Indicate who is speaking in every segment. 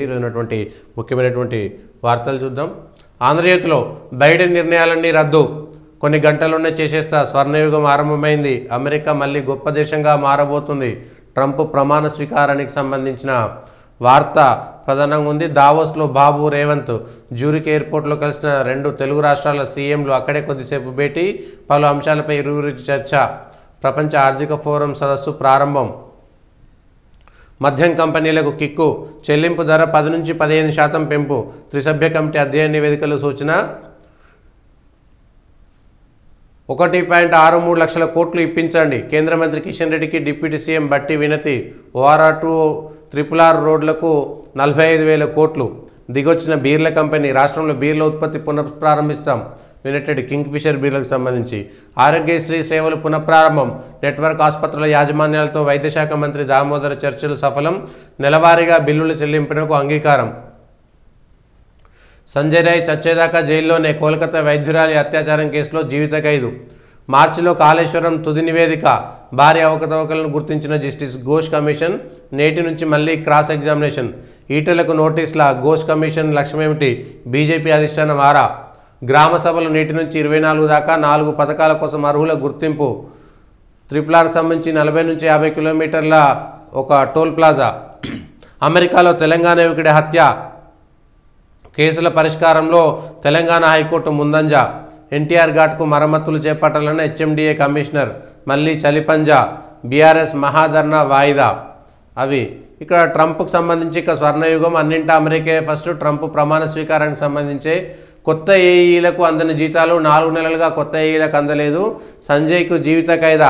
Speaker 1: ఈరోజునటువంటి ముఖ్యమైనటువంటి వార్తలు చూద్దాం. ఆంధ్రజ్యోతిలో బైడెన్ నిర్ణయాలన్నీ రద్దు, కొన్ని గంటల్లోనే చేసేస్తా, స్వర్ణయుగం ఆరంభమైంది, అమెరికా మళ్ళీ గొప్ప దేశంగా మారబోతుంది, ట్రంప్ ప్రమాణ స్వీకారానికి సంబంధించిన వార్త ప్రధానంగా ఉంది. దావోస్లో బాబు రేవంత్ జ్యూరిక్ ఎయిర్పోర్ట్లో కలిసిన రెండు తెలుగు రాష్ట్రాల సీఎంలు, అక్కడే కొద్దిసేపు భేటీ, పలు అంశాలపై ఇరువురి చర్చ. ప్రపంచ ఆర్థిక ఫోరం సదస్సు ప్రారంభం. మద్యం కంపెనీలకు కిక్కు, చెల్లింపు ధర 10 నుంచి 15% పెంపు, త్రిసభ్య కమిటీ అధ్యయన నివేదికలు సూచన. 1.63 లక్షల కోట్లు ఇప్పించండి, కేంద్ర మంత్రి కిషన్ రెడ్డికి డిప్యూటీ సీఎం బట్టి వినతి. ORR2 RRR రోడ్లకు 45,000 కోట్లు. దిగొచ్చిన బీర్ల కంపెనీ, రాష్ట్రంలో బీర్ల ఉత్పత్తి పునఃప్రారంభిస్తాం, యునైటెడ్ కింగ్ ఫిషర్ బీర్లకు సంబంధించి. ఆరోగ్యశ్రీ సేవలు పునఃప్రారంభం, నెట్వర్క్ ఆసుపత్రుల యాజమాన్యాలతో వైద్యశాఖ మంత్రి దామోదర చర్చలు సఫలం, నెలవారీగా బిల్లుల చెల్లింపునకు అంగీకారం. సంజయ్ రాయ్ చచ్చేదాకా జైల్లోనే, కోల్కతా వైద్యురాలి అత్యాచారం కేసులో జీవిత ఖైదు. మార్చిలో కాళేశ్వరం తుది నివేదిక, భారీ అవకతవకలను గుర్తించిన జస్టిస్ ఘోష్ కమిషన్, నేటి నుంచి మళ్లీ క్రాస్ ఎగ్జామినేషన్. ఈటలకు నోటీసుల ఘోష్ కమిషన్ లక్ష్యమేమిటి? బీజేపీ అధిష్టానం ఆరా. గ్రామ సభలు నేటి నుంచి 24 దాకా, 4 పథకాల కోసం అర్హుల గుర్తింపు. RRR సంబంధించి 40 నుంచి 50 కిలోమీటర్ల ఒక టోల్ ప్లాజా. అమెరికాలో తెలంగాణ యువకుడి హత్య కేసుల పరిష్కారంలో తెలంగాణ హైకోర్టు ముందంజ. ఎన్టీఆర్ ఘాట్కు మరమ్మతులు చేపట్టాలన్న HMDA కమిషనర్, మళ్ళీ చలిపంజా. బీఆర్ఎస్ మహాధర్నా వాయిదా. అవి ఇక్కడ ట్రంప్కు సంబంధించి ఇక స్వర్ణయుగం, అన్నింటా అమెరికా ఫస్ట్. ట్రంప్ ప్రమాణ స్వీకారానికి సంబంధించి కొత్త ఏఈలకు అందని జీతాలు, 4 నెలలుగా కొత్త ఏఈలకు అందలేదు. సంజయ్కు జీవిత ఖైదా.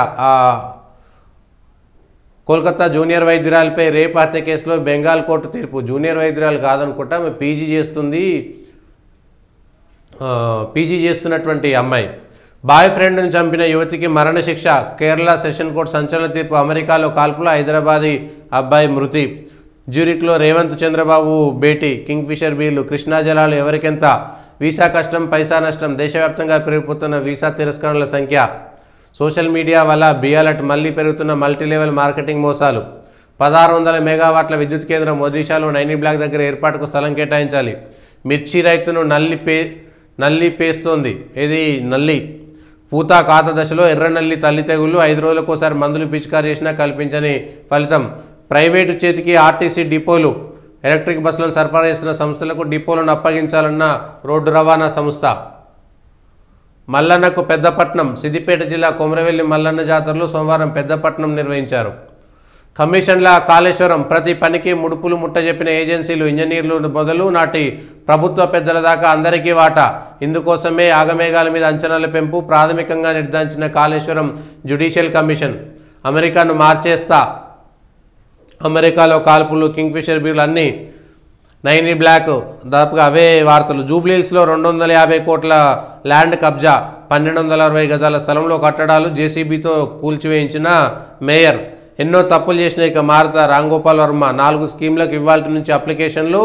Speaker 1: కోల్కతా జూనియర్ వైద్యురాలపై రేప్ హత్య కేసులో బెంగాల్ కోర్టు తీర్పు. జూనియర్ వైద్యురాలు కాదనుకుంటా, పీజీ చేస్తున్నటువంటి అమ్మాయి. బాయ్ ఫ్రెండ్ను చంపిన యువతికి మరణశిక్ష. కేరళ సెషన్ కోర్టు సంచలన తీర్పు. అమెరికాలో కాల్పులు, హైదరాబాదీ అబ్బాయి మృతి. జ్యూరిక్లో రేవంత్ చంద్రబాబు భేటీ. కింగ్ ఫిషర్ బీర్లు, కృష్ణా జలాలు ఎవరికెంత? వీసా కష్టం, పైసా నష్టం. దేశవ్యాప్తంగా పెరిగిపోతున్న వీసా తిరస్కరణల సంఖ్య. సోషల్ మీడియా వల్ల బియాలట్, మళ్లీ పెరుగుతున్న మల్టీలెవెల్ మార్కెటింగ్ మోసాలు. 1600 మెగావాట్ల విద్యుత్ కేంద్రం ఒడిశాలో నైని బ్లాక్ దగ్గర ఏర్పాటుకు స్థలం కేటాయించాలి. మిర్చి రైతును నల్లి పేస్తోంది. ఇది నల్లి పూత కాత దశలో ఎర్రనల్లి తల్లి తెగుళ్లు. 5 రోజులకోసారి మందులు పిచికారి చేసినా కల్పించని ఫలితం. ప్రైవేటు చేతికి ఆర్టీసీ డిపోలు. ఎలక్ట్రిక్ బస్సులను సరఫరా చేస్తున్న సంస్థలకు డిపోలను అప్పగించాలన్న రోడ్డు రవాణా సంస్థ. మల్లన్నకు పెద్దపట్నం. సిద్దిపేట జిల్లా కొమరవెల్లి మల్లన్న జాతరలో సోమవారం పెద్దపట్నం నిర్వహించారు. కమిషన్ల కాళేశ్వరం, ప్రతి పనికి ముడుపులు ముట్టజెప్పిన ఏజెన్సీలు, ఇంజనీర్లు మొదలు నాటి ప్రభుత్వ పెద్దల దాకా అందరికీ వాటా. ఇందుకోసమే ఆగమేఘాల మీద అంచనాల పెంపు. ప్రాథమికంగా నిర్ధారించిన కాళేశ్వరం జ్యుడిషియల్ కమిషన్. అమెరికాను మార్చేస్తా. అమెరికాలో కాల్పులు, కింగ్ ఫిషర్ బీర్లు, అన్నీ నైని బ్లాక్. దాదాపుగా అవే వార్తలు. జూబ్లీహిల్స్లో 250 కోట్ల ల్యాండ్ కబ్జా. 1260 గజాల స్థలంలో కట్టడాలు జేసీబీతో కూల్చివేయించిన మేయర్. ఎన్నో తప్పులు చేసిన ఇక మారత రాంగోపాల్ వర్మ. 4 స్కీమ్లకు ఇవాల్టి నుంచి అప్లికేషన్లు,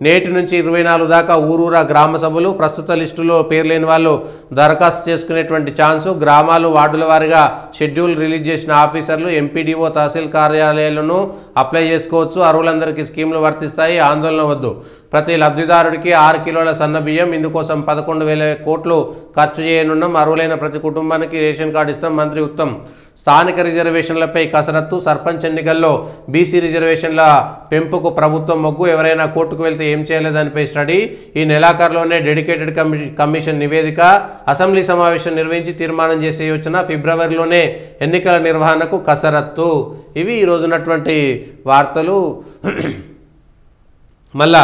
Speaker 1: నేటి నుంచి 24 దాకా ఊరూరా గ్రామ సభలు. ప్రస్తుత లిస్టులో పేరు లేని వాళ్ళు దరఖాస్తు చేసుకునేటువంటి ఛాన్సు. గ్రామాలు, వార్డుల వారీగా షెడ్యూల్ రిలీజ్ చేసిన ఆఫీసర్లు ఎంపీడీఓ, తహసీల్ కార్యాలయాలను అప్లై చేసుకోవచ్చు. అర్హులందరికీ స్కీములు వర్తిస్తాయి, ఆందోళన వద్దు. ప్రతి లబ్ధిదారుడికి 6 కిలోల సన్న బియ్యం. ఇందుకోసం 11,000 కోట్లు ఖర్చు చేయనున్నాం. అర్హులైన ప్రతి కుటుంబానికి రేషన్ కార్డు ఇస్తాం. మంత్రి ఉత్తమ్. స్థానిక రిజర్వేషన్లపై కసరత్తు. సర్పంచ్ ఎన్నికల్లో బీసీ రిజర్వేషన్ల పెంపుకు ప్రభుత్వం మొగ్గు. ఎవరైనా కోర్టుకు వెళ్తే ఏం చేయలేదానిపై స్టడీ. ఈ నెలాఖరులోనే డెడికేటెడ్ కమిషన్ నివేదిక. అసెంబ్లీ సమావేశం నిర్వహించి తీర్మానం చేసే యోచన. ఫిబ్రవరిలోనే ఎన్నికల నిర్వహణకు కసరత్తు. ఇవి ఈరోజు ఉన్నటువంటి వార్తలు. మళ్ళా